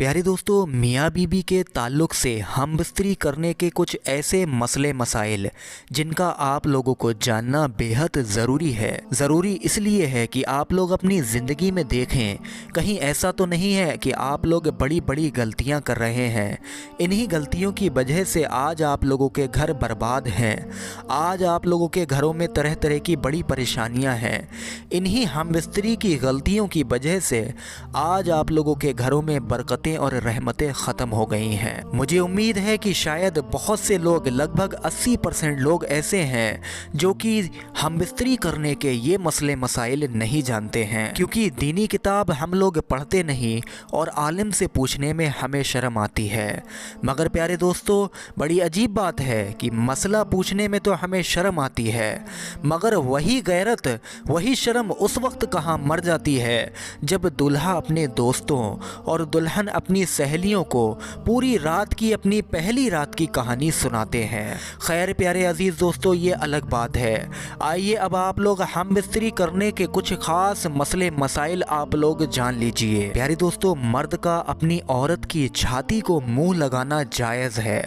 प्यारे दोस्तों, मियाँ बीबी के ताल्लुक़ से हम बिस्तरी करने के कुछ ऐसे मसले मसाइल जिनका आप लोगों को जानना बेहद ज़रूरी है। ज़रूरी इसलिए है कि आप लोग अपनी ज़िंदगी में देखें, कहीं ऐसा तो नहीं है कि आप लोग बड़ी बड़ी गलतियां कर रहे हैं। इन्हीं गलतियों की वजह से आज आप लोगों के घर बर्बाद हैं। आज आप लोगों के घरों में तरह तरह की बड़ी परेशानियां हैं। इन्हीं हम बिस्तरी की गलतियों की वजह से आज आप लोगों के घरों में बरकतें और रहमतें ख़त्म हो गई हैं। मुझे उम्मीद है कि शायद बहुत से लोग, लगभग 80% लोग ऐसे हैं जो कि हम बिस्तरी करने के ये मसले मसाइल नहीं जानते हैं, क्योंकि दीनी किताब हम लोग पढ़ते नहीं और आलिम से पूछने में हमें शर्म आती है। मगर प्यारे दोस्तों, बड़ी अजीब बात है कि मसला पूछने में तो हमें शर्म आती है, मगर वही गैरत, वही शर्म उस वक्त कहाँ मर जाती है जब दूल्हा अपने दोस्तों और दुल्हन अपनी सहेलियों को पूरी रात की, अपनी पहली रात की कहानी सुनाते हैं। खैर प्यारे अजीज़ दोस्तों, ये अलग बात है। आइए अब आप लोग हम बिस्तरी करने के कुछ ख़ास मसले मसाइल आप लोग जान लीजिए। प्यारे दोस्तों, मर्द का अपनी औरत की छाती को मुंह लगाना जायज़ है,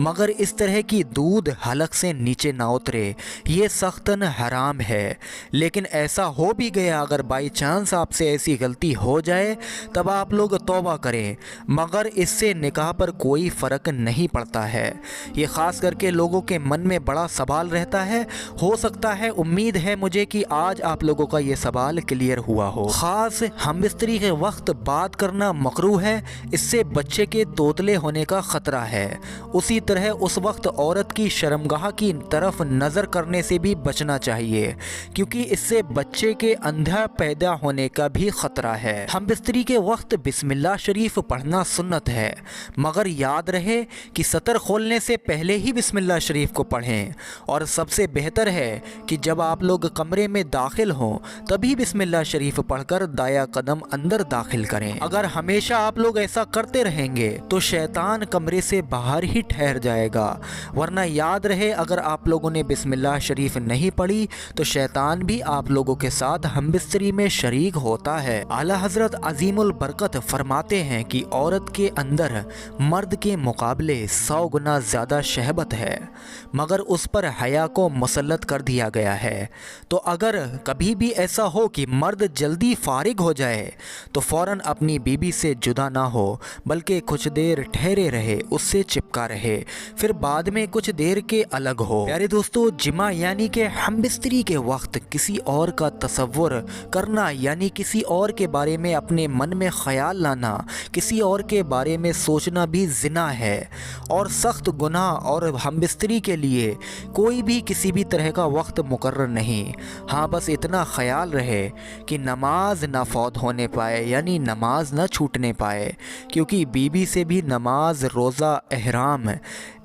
मगर इस तरह की दूध हलक से नीचे ना उतरे, ये सख्तन हराम है। लेकिन ऐसा हो भी गया, अगर बाई चांस आपसे ऐसी गलती हो जाए तब आप लोग तौबा करें, मगर इससे निकाह पर कोई फ़र्क नहीं पड़ता है। ये ख़ास करके लोगों के मन में बड़ा सवाल रहता है। हो सकता है, उम्मीद है मुझे कि आज आप लोगों का ये सवाल क्लियर हुआ हो। ख़ास हम बिस्तरी के वक्त बात करना मकरूह है, इससे बच्चे के तोतले होने का ख़तरा है। उसी तरह उस वक्त औरत की शर्मगाह की तरफ नज़र करने से भी बचना चाहिए, क्योंकि इससे बच्चे के अंधा पैदा होने का भी ख़तरा है। हम बिस्तरी के वक्त बिस्मिल्लाह शरीफ पढ़ना सुन्नत है, मगर याद रहे कि सतर खोलने से पहले ही बिस्मिल्लाह शरीफ को पढ़ें, और सबसे बेहतर है कि जब आप लोग कमरे में दाखिल हों तभी बिस्मिल्लाह शरीफ पढ़कर दाया कदम अंदर दाखिल करें। अगर हमेशा आप लोग ऐसा करते रहेंगे तो शैतान कमरे से बाहर ही ठहर जाएगा, वरना याद रहे अगर आप लोगों ने बिस्मिल्लाह शरीफ नहीं पढ़ी तो शैतान भी आप लोगों के साथ हम बिस्तरी में शरीक होता है। आला हज़रत अजीमुल बरकत फरमाते हैं कि औरत के अंदर मर्द के मुकाबले 100 गुना ज़्यादा शहबत है, मगर उस पर हया को मुसल्लत कर दिया गया है। तो अगर कभी भी ऐसा हो कि मर्द जल्दी फारिग हो जाए तो फ़ौरन अपनी बीबी से जुदा ना हो, बल्कि कुछ देर ठहरे रहे, उससे चिपका रहे, फिर बाद में कुछ देर के अलग हो। प्यारे दोस्तों, जिमा यानी कि हम बिस्तरी के वक्त किसी और का तसव्वुर करना, यानी किसी और के बारे में अपने मन में ख्याल लाना, किसी और के बारे में सोचना भी ज़िना है और सख्त गुनाह। और हम बिस्तरी के लिए कोई भी किसी भी तरह का वक्त मुकर्रर नहीं। हाँ, बस इतना ख्याल रहे कि नमाज ना फौत होने पाए, यानी नमाज ना छूटने पाए, क्योंकि बीबी से भी नमाज, रोज़ा, एहराम,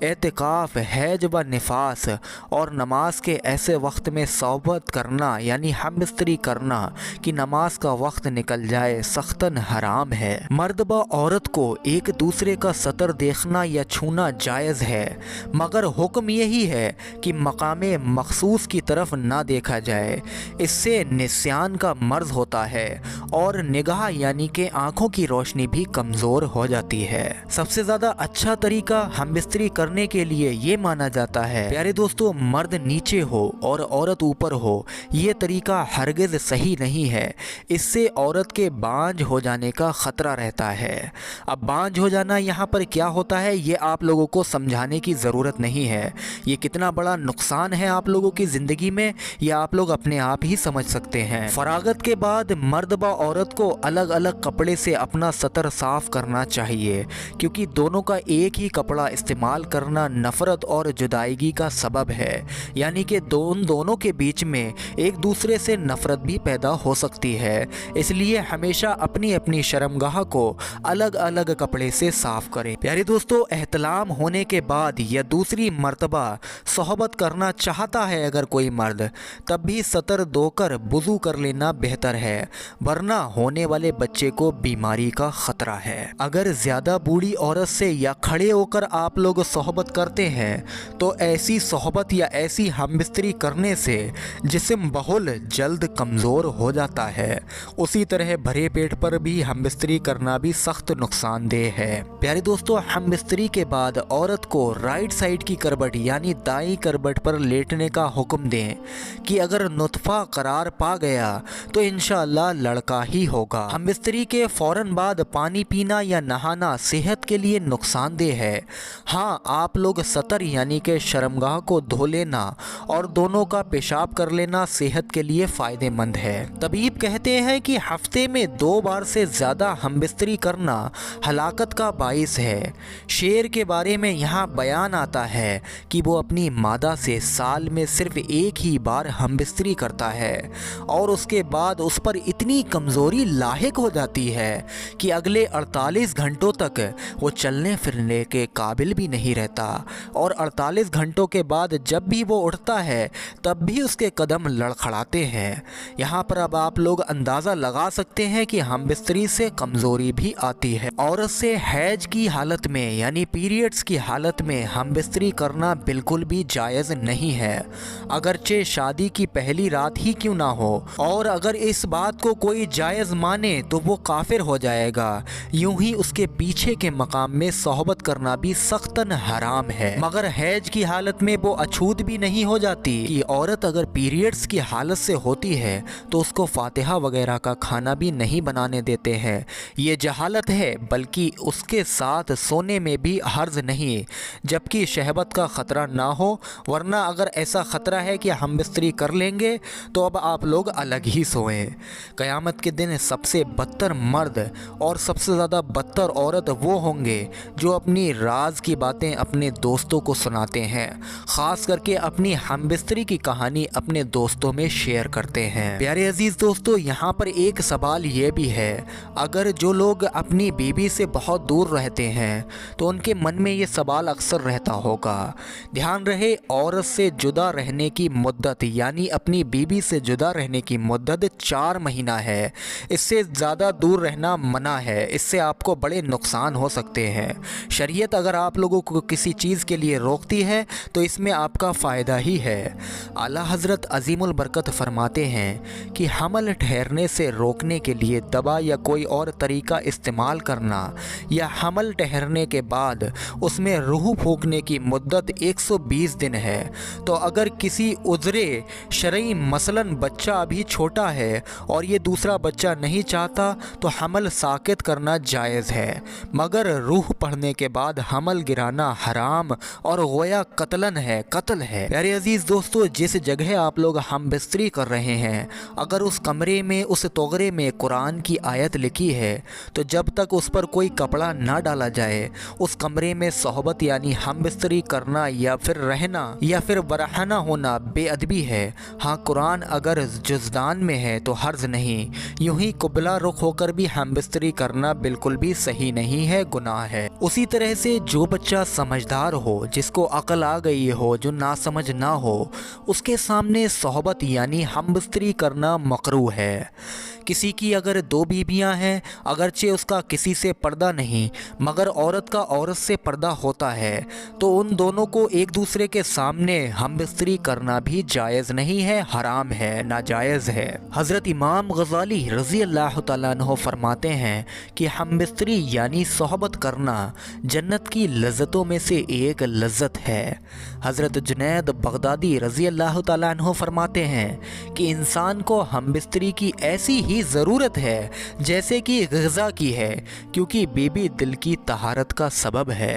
एतिकाफ़, हैज व निफास और नमाज के ऐसे वक्त में सोबत करना, यानी हम बिस्तरी करना कि नमाज का वक्त निकल जाए, सख्तन हराम है। मर्द व औरत को एक दूसरे का सतर देखना या छूना जायज़ है, मगर हुक्म यही है कि मकामे मखसूस की तरफ ना देखा जाए। इससे निस्यान का मर्ज़ होता है और निगाह यानी कि आँखों की रोशनी भी कमज़ोर हो जाती है। सबसे ज़्यादा अच्छा तरीका हम बिस्तरी करने के लिए ये माना जाता है, प्यारे दोस्तों, मर्द नीचे हो और औरत ऊपर हो। ये तरीका हरगिज़ सही नहीं है, इससे औरत के बांझ हो जाने का ख़तरा रहता है। अब बांझ हो जाना यहाँ पर क्या होता है, ये आप लोगों को समझाने की ज़रूरत नहीं है। ये कितना बड़ा नुकसान है आप लोगों की ज़िंदगी में, ये आप लोग अपने आप ही समझ सकते हैं। फरागत के बाद मर्द व औरत को अलग अलग कपड़े से अपना सतर साफ़ करना चाहिए, क्योंकि दोनों का एक ही कपड़ा इस्तेमाल करना नफ़रत और जुदाईगी का सबब है, यानी कि दोनों के बीच में एक दूसरे से नफ़रत भी पैदा हो सकती है। इसलिए हमेशा अपनी अपनी शर्मगाह को अलग अलग कपड़े से साफ़ करें। प्यारे दोस्तों, एहतलाम होने के बाद या दूसरी मर्तबा सोहबत करना चाहता है अगर कोई मर्द, तब भी सतर धोकर वुज़ू कर लेना बेहतर है, वरना होने वाले बच्चे को बीमारी का ख़तरा है। अगर ज़्यादा बूढ़ी औरत से या खड़े होकर आप लोग सोहबत करते हैं तो ऐसी सोहबत या ऐसी हमबिस्तरी करने से जिस्म बहुत जल्द कमज़ोर हो जाता है। उसी तरह भरे पेट पर भी हमबिस्तरी करना भी सख्त नुकसान देह है। प्यारे दोस्तों, हम बिस्तरी के बाद औरत को राइट साइड की करवट यानी दाईं करवट पर लेटने का हुक्म दें कि अगर नुतफ़ा करार पा गया तो इंशाअल्लाह लड़का ही होगा। हम बिस्तरी के फ़ौरन बाद पानी पीना या नहाना सेहत के लिए नुकसानदेह है। हाँ, आप लोग सतर यानी कि शर्मगाह को धो लेना और दोनों का पेशाब कर लेना सेहत के लिए फ़ायदेमंद है। तबीब कहते हैं कि हफ्ते में 2 बार से ज़्यादा हम बिस्तरी करना हलाकत का बाइस है। शेर के बारे में यहाँ बयान आता है कि वो अपनी मादा से साल में सिर्फ एक ही बार हम बिस्तरी करता है और उसके बाद उस पर इतनी कमज़ोरी लाहिक हो जाती है कि अगले 48 घंटों तक वो चलने फिरने के काबिल भी नहीं रहता और 48 घंटों के बाद जब भी वो उठता है तब भी उसके कदम लड़खड़ाते हैं। यहाँ पर अब आप लोग अंदाज़ा लगा सकते हैं कि हम बिस्तरी से कमज़ोरी भी आती है। औरत से हैज की हालत में यानी पीरियड्स की हालत में हम बिस्तरी करना बिल्कुल भी जायज़ नहीं है, अगरचे शादी की पहली रात ही क्यों ना हो। और अगर इस बात को कोई जायज़ माने तो वो काफिर हो जाएगा। यूं ही उसके पीछे के मकाम में सोहबत करना भी सख्तन हराम है। मगर हैज की हालत में वो अछूत भी नहीं हो जाती कि औरत अगर पीरियड्स की हालत से होती है तो उसको फातिहा वगैरह का खाना भी नहीं बनाने देते हैं। ये जहालत है, बल्कि उसके साथ सोने में भी हर्ज नहीं जबकि शहबत का ख़तरा ना हो, वरना अगर ऐसा ख़तरा है कि हम बिस्तरी कर लेंगे तो अब आप लोग अलग ही सोएं। क़यामत के दिन सबसे बदतर मर्द और सबसे ज़्यादा बदतर औरत वो होंगे जो अपनी राज की बातें अपने दोस्तों को सुनाते हैं, ख़ास करके अपनी हमबिस्तरी की कहानी अपने दोस्तों में शेयर करते हैं। प्यारे अजीज़ दोस्तों, यहाँ पर एक सवाल ये भी है, अगर जो लोग अपनी बीवी से बहुत दूर रहते हैं तो उनके मन में ये सवाल अक्सर रहता होगा। ध्यान रहे, औरत से जुदा रहने की मुद्दत यानी अपनी बीवी से जुदा रहने की मुद्दत 4 महीना है। इससे ज़्यादा दूर रहना मना है, इससे आपको बड़े नुकसान हो सकते हैं। शरीयत अगर आप लोगों को किसी चीज़ के लिए रोकती है तो इसमें आपका फ़ायदा ही है। आला हज़रत अज़ीमुल बरकत फरमाते हैं कि हमल ठहरने से रोकने के लिए दवा या कोई और तरीका इस्तेमाल करना या हमल ठहरने के बाद उसमें रूह फूंकने की मुद्दत 120 दिन है। तो अगर किसी उज़रे शरई मसलन बच्चा अभी छोटा है और ये दूसरा बच्चा नहीं चाहता तो हमल साकित करना जायज़ है, मगर रूह पढ़ने के बाद हमल गिराना हराम और गोया कत्लन है, कत्ल है। प्यारे अजीज़ दोस्तों, जिस जगह आप लोग हम बिस्तरी कर रहे हैं अगर उस कमरे में उस तोगरे में कुरान की आयत लिखी है तो जब तक उस पर कोई कपड़ा ना डाला जाए उस कमरे में सोहबत यानी हम बिस्तरी करना या फिर रहना या फिर बरहना होना बेअदबी है। हाँ, कुरान अगर जुज़दान में है तो हर्ज नहीं, यूं ही कुबला रुख होकर भी हम बिस्तरी करना बिल्कुल भी सही नहीं है, गुनाह है। उसी तरह से जो बच्चा समझदार हो, जिसको अकल आ गई हो, जो नासमझ ना हो, उसके सामने सोहबत यानी हम बिस्तरी करना मकरूह है। किसी की अगर 2 बीबियां हैं, अगरचे उसका किसी से पर्दा नहीं मगर औरत का औरत से पर्दा होता है, तो उन दोनों को एक दूसरे के सामने हम बिस्तरी करना भी जायज़ नहीं है, हराम है, नाजायज़ है। हज़रत इमाम गज़ाली रज़ी अल्लाह तआला अन्हु फरमाते हैं कि हम बिस्तरी यानी सोहबत करना जन्नत की लज़्ज़तों में से एक लज़्ज़त है। हज़रत जुनैद बगदादी रज़ी अल्लाह तआला अन्हु फरमाते हैं कि इंसान को हम बिस्तरी की ऐसी ही ज़रूरत है जैसे कि ग़िज़ा की है, क्योंकि बीबी दिल की तहारत का सबब है।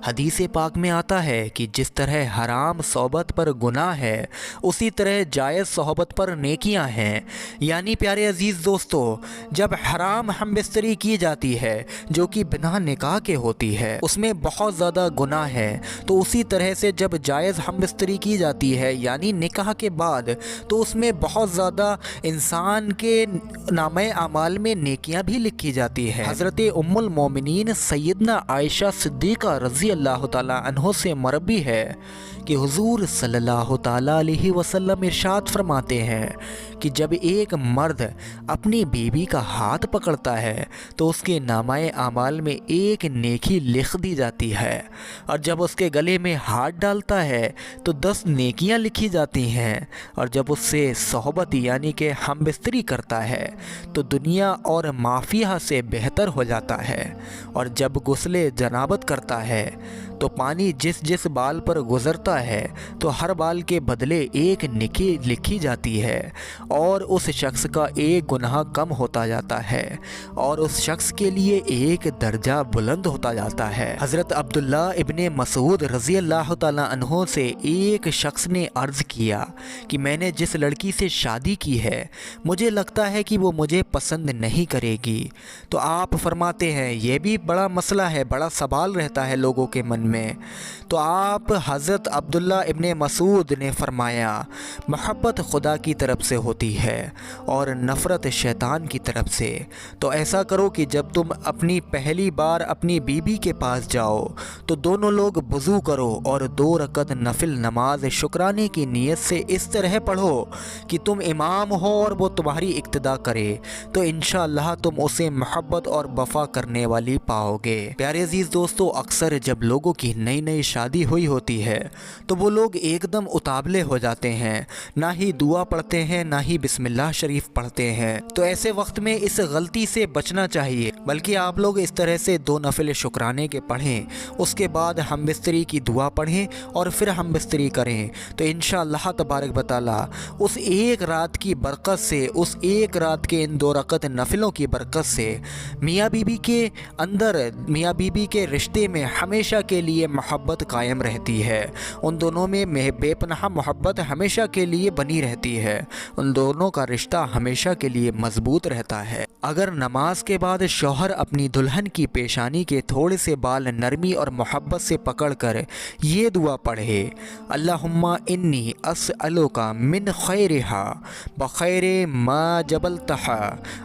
हदीस पाक में आता है कि जिस तरह हराम सोहबत पर गुनाह है उसी तरह जायज़ सोहबत पर नेकियां हैं। यानी प्यारे अजीज़ दोस्तों, जब हराम हम बिस्तरी की जाती है जो कि बिना निकाह के होती है उसमें बहुत ज़्यादा गुनाह है, तो उसी तरह से जब जायज़ हम बिस्तरी की जाती है यानी निकाह के बाद तो उसमें बहुत ज़्यादा इंसान के नामे अमाल में नेकियां भी लिखी जाती है। हज़रत उम्मुल मोमिनीन सैयदना आयशा सिद्दीक़ा रज़ी अल्लाह तआला अन्हो से मरवी है कि हुज़ूर सल्लल्लाहु तआला अलैहि वसल्लम इरशाद फरमाते हैं कि जब एक मर्द अपनी बीवी का हाथ पकड़ता है तो उसके नामाए आमाल में एक नेकी लिख दी जाती है, और जब उसके गले में हाथ डालता है तो 10 नेकियां लिखी जाती हैं, और जब उससे सोहबत यानी कि हम बिस्तरी करता है तो दुनिया और माफिया से बेहतर हो जाता है। और जब गुस्ले जनाबत करता है तो पानी जिस जिस बाल पर गुजरता है तो हर बाल के बदले एक नेकी लिखी जाती है और उस शख्स का एक गुनाह कम होता जाता है और उस शख्स के लिए एक दर्जा बुलंद होता जाता है। हज़रत अब्दुल्ला इब्ने मसूद रज़ी अल्लाह ताला अन्हो से एक शख्स ने अर्ज़ किया कि मैंने जिस लड़की से शादी की है मुझे लगता है कि वो मुझे पसंद नहीं करेगी। तो आप फरमाते हैं ये भी बड़ा मसला है, बड़ा सवाल रहता है लोगों के मन में। तो आप हज़रत अब्दुल्ला इब्ने मसूद ने फरमाया मोहब्बत खुदा की तरफ से होती है और नफ़रत शैतान की तरफ से। तो ऐसा करो कि जब तुम अपनी पहली बार अपनी बीबी के पास जाओ तो दोनों लोग वज़ू करो और 2 रकत नफिल नमाज शुक्राने की नीयत से इस तरह पढ़ो कि तुम इमाम हो और वो तुम्हारी इक्तदा करे, तो इंशाअल्लाह तुम उसे मोहब्बत और वफ़ा करने वाली पाओगे। प्यारे अजीज़ दोस्तों, अक्सर जब लोगों की नई नई शादी हुई होती है तो वो लोग एकदम उतावले हो जाते हैं, ना ही दुआ पढ़ते हैं ना ही बिस्मिल्लाह शरीफ पढ़ते हैं। तो ऐसे वक्त में इस गलती से बचना चाहिए, बल्कि आप लोग इस तरह से 2 नफिल शुक्राने के पढ़ें, उसके बाद हम बिस्तरी की दुआ पढ़ें और फिर हम बिस्तरी करें। तो इंशाअल्लाह तबारक व तआला उस एक रात की बरकत से, उस एक रात के इन 2 रकत नफिलों की बरकत से मियाँ बीबी के अंदर, मियाँ बीबी के रिश्ते में हमेशा के लिए मोहब्बत कायम रहती है। उन दोनों में बेपनाह मोहब्बत हमेशा के लिए बनी रहती है, उन दोनों का रिश्ता हमेशा के लिए मजबूत रहता है। अगर नमाज के बाद शौहर अपनी दुल्हन की पेशानी के थोड़े से बाल नरमी और मोहब्बत से पकड़कर ये दुआ पढ़े, अल्लाहुम्मा इन्नी अस्अलुका मिन खैरिहा बखैरे मा जबलतहा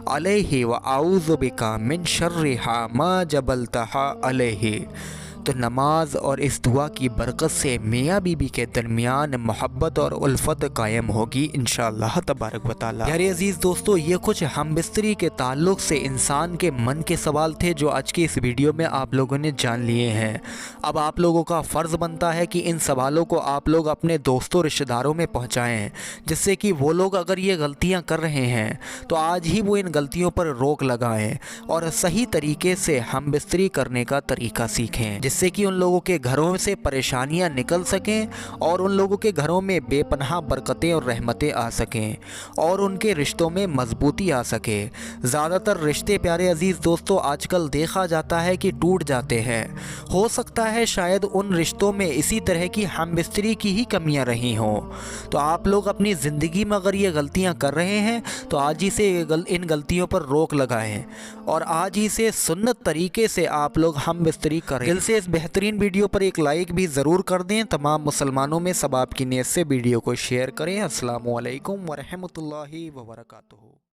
अलैहि व आऊज़ु बिका मिन शर्रिहा मा जबलतहा अलैहि। तो नमाज और इस दुआ की बरकत से मियाँ बीबी के दरमियान मोहब्बत और उल्फत कायम होगी इंशाअल्लाह तबारक व तआला। यारे अजीज़ दोस्तों, ये कुछ हम बिस्तरी के ताल्लुक़ से इंसान के मन के सवाल थे जो आज की इस वीडियो में आप लोगों ने जान लिए हैं। अब आप लोगों का फ़र्ज़ बनता है कि इन सवालों को आप लोग अपने दोस्तों रिश्तेदारों में पहुँचाएँ, जिससे कि वो लोग अगर ये गलतियाँ कर रहे हैं तो आज ही वो इन गलतियों पर रोक लगाएँ और सही तरीके से हम बिस्तरी करने का तरीका सीखें, जिससे कि उन लोगों के घरों से परेशानियां निकल सकें और उन लोगों के घरों में बेपनाह बरकतें और रहमतें आ सकें और उनके रिश्तों में मजबूती आ सके। ज़्यादातर रिश्ते प्यारे अजीज़ दोस्तों आजकल देखा जाता है कि टूट जाते हैं। हो सकता है शायद उन रिश्तों में इसी तरह की हमबिस्तरी की ही कमियां रही हों। तो आप लोग अपनी ज़िंदगी में अगर ये गलतियां कर रहे हैं तो आज ही से इन गलतियों पर रोक लगाएं और आज ही से सुन्नत तरीके से आप लोग हमबिस्तरी करें। दिल से इस बेहतरीन वीडियो पर एक लाइक भी ज़रूर कर दें। तमाम मुसलमानों में सबाब की नीयत से वीडियो को शेयर करें। अस्सलामु अलैकुम व रहमतुल्लाहि व बरकातुहू।